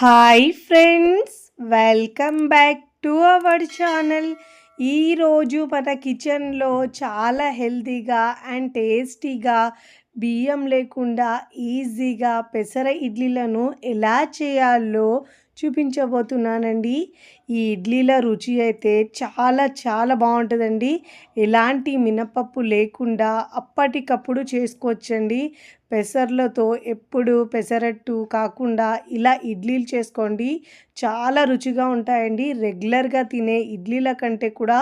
Hi friends, welcome back to our channel. ఈరోజు మన కిచెన్లో చాలా హెల్తీగా అండ్ టేస్టీగా బియ్యం లేకుండా ఈజీగా పెసర ఇడ్లీలను ఎలా చేయాలో చూపించబోతున్నానండి. ఈ ఇడ్లీల రుచి అయితే చాలా చాలా బాగుంటుందండి. ఎలాంటి మినపప్పు లేకుండా అప్పటికప్పుడు చేసుకోవచ్చండి. పెసర్లతో ఎప్పుడు పెసరట్టు కాకుండా ఇలా ఇడ్లీలు చేసుకోండి, చాలా రుచిగా ఉంటాయండి. రెగ్యులర్గా తినే ఇడ్లీల కంటే కూడా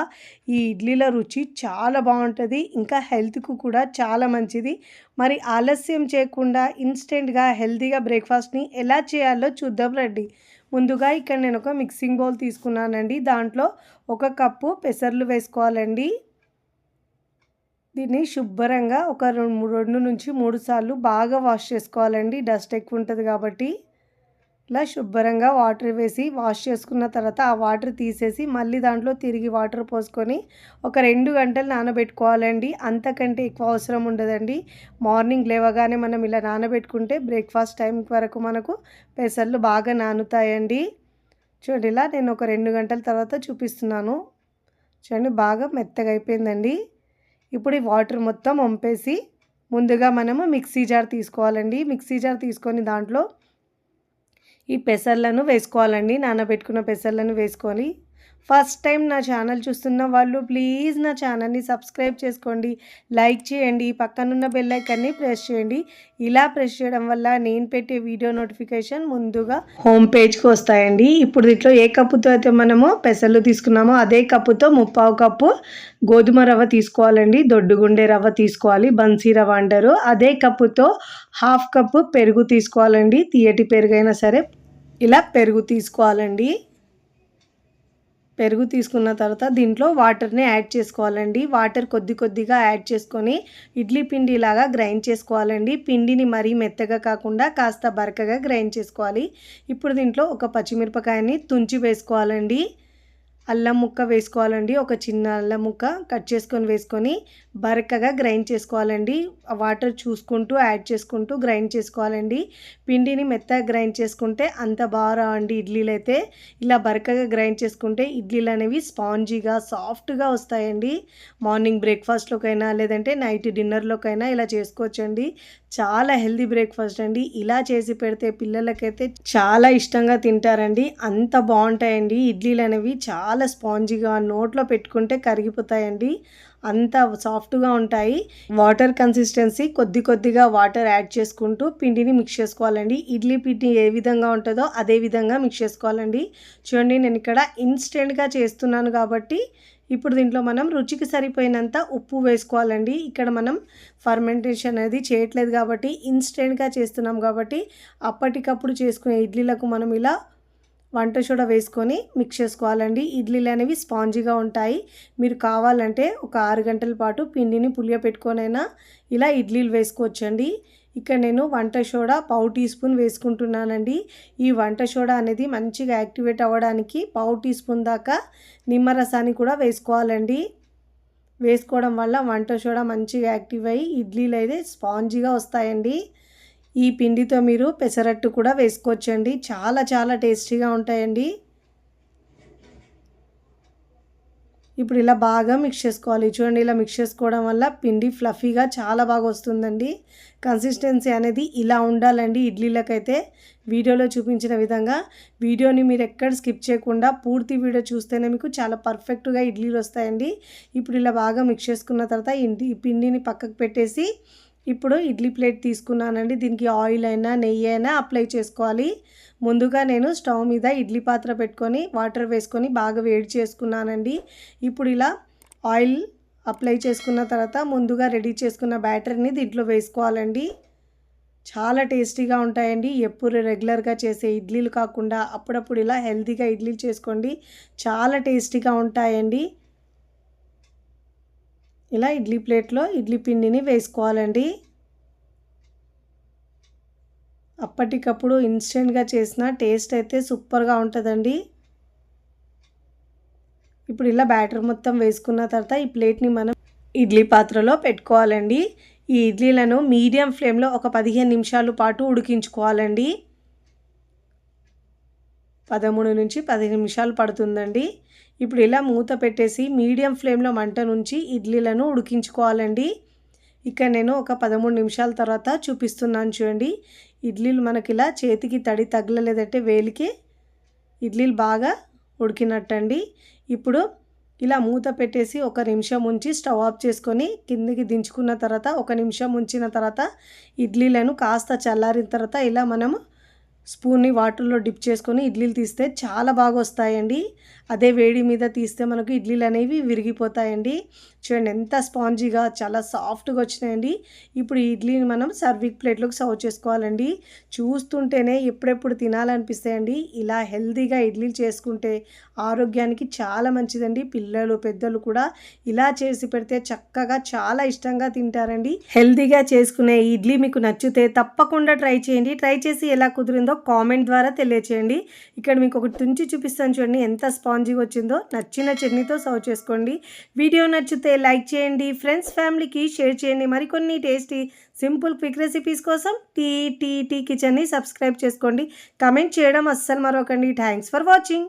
ఈ ఇడ్లీల రుచి చాలా బాగుంటుంది, ఇంకా హెల్త్కు కూడా చాలా మంచిది. మరి ఆలస్యం చేయకుండా ఇన్స్టెంట్గా హెల్తీగా బ్రేక్ఫాస్ట్ని ఎలా చేయాలో చూద్దాం రండి. ముందుగా ఇక్కడ నేను ఒక మిక్సింగ్ బౌల్ తీసుకున్నానండి. దాంట్లో 1 కప్పు పెసర్లు వేసుకోవాలండి. దీన్ని శుభ్రంగా ఒక 2 నుంచి 3 సార్లు బాగా వాష్ చేసుకోవాలండి. డస్ట్ ఎక్కువ ఉంటుంది కాబట్టి ఇలా శుభ్రంగా వాటర్ వేసి వాష్ చేసుకున్న తర్వాత ఆ వాటర్ తీసేసి మళ్ళీ దాంట్లో తిరిగి వాటర్ పోసుకొని ఒక 2 గంటలు నానబెట్టుకోవాలండి. అంతకంటే ఎక్కువ అవసరం ఉండదండి. మార్నింగ్ లేవగానే మనం ఇలా నానబెట్టుకుంటే బ్రేక్ఫాస్ట్ టైం వరకు మనకు పెసర్లు బాగా నానుతాయండి. చూడండి, ఇలా నేను ఒక 2 గంటల తర్వాత చూపిస్తున్నాను. చూడండి, బాగా మెత్తగా అయిపోయిందండి. ఇప్పుడు ఈ వాటర్ మొత్తం వంపేసి ముందుగా మనము మిక్సీ జార్ తీసుకోవాలండి. మిక్సీ జార్ తీసుకొని దాంట్లో ఈ పెసర్లను వేసుకోవాలండి. నానబెట్టుకున్న పెసర్లను వేసుకొని, ఫస్ట్ టైం నా ఛానల్ చూస్తున్న వాళ్ళు ప్లీజ్ నా ఛానల్ని సబ్స్క్రైబ్ చేసుకోండి, లైక్ చేయండి, పక్కనున్న బెల్ ఐకాన్ని ప్రెస్ చేయండి. ఇలా ప్రెస్ చేయడం వల్ల నేను పెట్టే వీడియో నోటిఫికేషన్ ముందుగా హోమ్ పేజ్కి వస్తాయండి. ఇప్పుడు దీంట్లో ఏ కప్పుతో అయితే మనము పెసర్లు తీసుకున్నామో అదే కప్పుతో 3/4 కప్పు గోధుమ రవ్వ తీసుకోవాలండి. దొడ్డుగుండే రవ్వ తీసుకోవాలి, బన్సీ రవ్వ అంటారు. అదే కప్పుతో 1/2 కప్పు పెరుగు తీసుకోవాలండి. తీయటి పెరుగైనా సరే ఇలా పెరుగు తీసుకోవాలండి. పెరుగు తీసుకున్న తర్వాత దీంట్లో వాటర్ని యాడ్ చేసుకోవాలండి. వాటర్ కొద్దిగా యాడ్ చేసుకొని ఇడ్లీ పిండిలాగా గ్రైండ్ చేసుకోవాలండి. పిండిని మరీ మెత్తగా కాకుండా కాస్త బరకగా గ్రైండ్ చేసుకోవాలి. ఇప్పుడు దీంట్లో ఒక పచ్చిమిరపకాయని తుంచి వేసుకోవాలండి. అల్లం ముక్క వేసుకోవాలండి. ఒక చిన్న అల్లం ముక్క కట్ చేసుకొని వేసుకొని బరకగా గ్రైండ్ చేసుకోవాలండి. వాటర్ చూసుకుంటూ యాడ్ చేసుకుంటూ గ్రైండ్ చేసుకోవాలండి. పిండిని మెత్తగా గ్రైండ్ చేసుకుంటే అంత బాగా రావండి ఇడ్లీలు అయితే. ఇలా బరకగా గ్రైండ్ చేసుకుంటే ఇడ్లీలు అనేవి స్పాంజీగా సాఫ్ట్గా వస్తాయండి. మార్నింగ్ బ్రేక్ఫాస్ట్లోకైనా లేదంటే నైట్ డిన్నర్లోకైనా ఇలా చేసుకోవచ్చండి. చాలా హెల్తీ బ్రేక్ఫాస్ట్ అండి. ఇలా చేసి పెడితే పిల్లలకైతే చాలా ఇష్టంగా తింటారండి. అంత బాగుంటాయండి ఇడ్లీలు అనేవి. చాలా స్పాంజీగా నోట్లో పెట్టుకుంటే కరిగిపోతాయండి, అంత సాఫ్ట్గా ఉంటాయి. వాటర్ కన్సిస్టెన్సీ కొద్దిగా వాటర్ యాడ్ చేసుకుంటూ పిండిని మిక్స్ చేసుకోవాలండి. ఇడ్లీ పిండి ఏ విధంగా ఉంటుందో అదే విధంగా మిక్స్ చేసుకోవాలండి. చూడండి, నేను ఇక్కడ ఇన్స్టెంట్గా చేస్తున్నాను కాబట్టి ఇప్పుడు దీంట్లో మనం రుచికి సరిపోయినంత ఉప్పు వేసుకోవాలండి. ఇక్కడ మనం ఫర్మెంటేషన్ అనేది చేయట్లేదు కాబట్టి ఇన్స్టెంట్గా చేస్తున్నాం కాబట్టి అప్పటికప్పుడు చేసుకునే ఇడ్లీలకు మనం ఇలా వంట సోడా వేసుకొని మిక్స్ చేసుకోవాలండి. ఇడ్లీలు అనేవి స్పాంజీగా ఉంటాయి. మీరు కావాలంటే ఒక 6 గంటల పాటు పిండిని పులియపెట్టుకొనైనా ఇలా ఇడ్లీలు వేసుకోవచ్చండి. ఇక్కడ నేను వంట సోడా 1/4 టీ స్పూన్ వేసుకుంటున్నానండి. ఈ వంట సోడా అనేది మంచిగా యాక్టివేట్ అవ్వడానికి 1/4 టీ స్పూన్ దాకా నిమ్మరసాన్ని కూడా వేసుకోవాలండి. వేసుకోవడం వల్ల వంట సోడా మంచిగా యాక్టివ్ అయ్యి ఇడ్లీలు అయితే స్పాంజీగా వస్తాయండి. ఈ పిండితో మీరు పెసరట్టు కూడా వేసుకోవచ్చండి. చాలా చాలా టేస్టీగా ఉంటాయండి. ఇప్పుడు ఇలా బాగా మిక్స్ చేసుకోవాలి. చూడండి, ఇలా మిక్స్ చేసుకోవడం వల్ల పిండి ఫ్లఫీగా చాలా బాగా వస్తుందండి. కన్సిస్టెన్సీ అనేది ఇలా ఉండాలండి ఇడ్లీలకైతే. వీడియోలో చూపించిన విధంగా వీడియోని మీరు ఎక్కడ స్కిప్ చేయకుండా పూర్తి వీడియో చూస్తేనే మీకు చాలా పర్ఫెక్ట్గా ఇడ్లీలు వస్తాయండి. ఇప్పుడు ఇలా బాగా మిక్స్ చేసుకున్న తర్వాత ఈ పిండిని పక్కకు పెట్టేసి ఇప్పుడు ఇడ్లీ ప్లేట్ తీసుకున్నానండి. దీనికి ఆయిల్ అయినా నెయ్యి అయినా అప్లై చేసుకోవాలి. ముందుగా నేను స్టవ్ మీద ఇడ్లీ పాత్ర పెట్టుకొని వాటర్ వేసుకొని బాగా వేడి చేసుకున్నానండి. ఇప్పుడు ఇలా ఆయిల్ అప్లై చేసుకున్న తర్వాత ముందుగా రెడీ చేసుకున్న బ్యాటర్ని దీంట్లో వేసుకోవాలండి. చాలా టేస్టీగా ఉంటాయండి. ఎప్పుడు రెగ్యులర్గా చేసే ఇడ్లీలు కాకుండా అప్పుడప్పుడు ఇలా హెల్తీగా ఇడ్లీలు చేసుకోండి, చాలా టేస్టీగా ఉంటాయండి. ఇలా ఇడ్లీ ప్లేట్లో ఇడ్లీ పిండిని వేసుకోవాలండి. అప్పటికప్పుడు ఇన్స్టెంట్గా చేసిన టేస్ట్ అయితే సూపర్గా ఉంటుందండి. ఇప్పుడు ఇలా బ్యాటర్ మొత్తం వేసుకున్న తర్వాత ఈ ప్లేట్ని మనం ఇడ్లీ పాత్రలో పెట్టుకోవాలండి. ఈ ఇడ్లీలను మీడియం ఫ్లేమ్లో ఒక 15 నిమిషాల పాటు ఉడికించుకోవాలండి. 13 నుంచి 10 నిమిషాలు పడుతుందండి. ఇప్పుడు ఇలా మూత పెట్టేసి మీడియం ఫ్లేమ్లో మంట నుంచి ఇడ్లీలను ఉడికించుకోవాలండి. ఇక్కడ నేను ఒక 13 నిమిషాల తర్వాత చూపిస్తున్నాను చూడండి. ఇడ్లీలు మనకి ఇలా చేతికి తడి తగలలేదంటే వేలికి ఇడ్లీలు బాగా ఉడికినట్టండి. ఇప్పుడు ఇలా మూత పెట్టేసి 1 నిమిషం ఉంచి స్టవ్ ఆఫ్ చేసుకొని కిందికి దించుకున్న తర్వాత 1 నిమిషం ఉంచిన తర్వాత ఇడ్లీలను కాస్త చల్లారిన తర్వాత ఇలా మనము స్పూన్ని వాటర్లో డిప్ చేసుకొని ఇడ్లీలు తీస్తే చాలా బాగా వస్తాయండి. అదే వేడి మీద తీస్తే మనకు ఇడ్లీలు అనేవి విరిగిపోతాయండి. చూడండి ఎంత స్పాంజీగా చాలా సాఫ్ట్గా వచ్చినాయండి. ఇప్పుడు ఈ ఇడ్లీని మనం సర్వింగ్ ప్లేట్లోకి సర్వ్ చేసుకోవాలండి. చూస్తుంటేనే ఎప్పుడెప్పుడు తినాలనిపిస్తాయండి. ఇలా హెల్తీగా ఇడ్లీలు చేసుకుంటే ఆరోగ్యానికి చాలా మంచిదండి. పిల్లలు పెద్దలు కూడా ఇలా చేసి పెడితే చక్కగా చాలా ఇష్టంగా తింటారండి. హెల్తీగా చేసుకునే ఈ ఇడ్లీ మీకు నచ్చితే తప్పకుండా ట్రై చేయండి. ట్రై చేసి ఎలా కుదిరిందో కామెంట్ ద్వారా తెలియచేయండి. ఇక్కడ మీకు ఒకటి తుంచి చూపిస్తాను చూడండి ఎంత స్పాంజీగా వచ్చిందో. నచ్చిన చట్నీతో సర్వ్ చేసుకోండి. వీడియో నచ్చితే లైక్ చేయండి. ఫ్రెండ్స్ ఫ్యామిలీకి షేర్ చేయండి. మరికొన్ని టేస్టీ సింపుల్ క్విక్ రెసిపీస్ కోసం టీ కిచెన్ని సబ్స్క్రైబ్ చేసుకోండి. కమెంట్ చేయడం అస్సలు మరొకండి. Thanks for watching.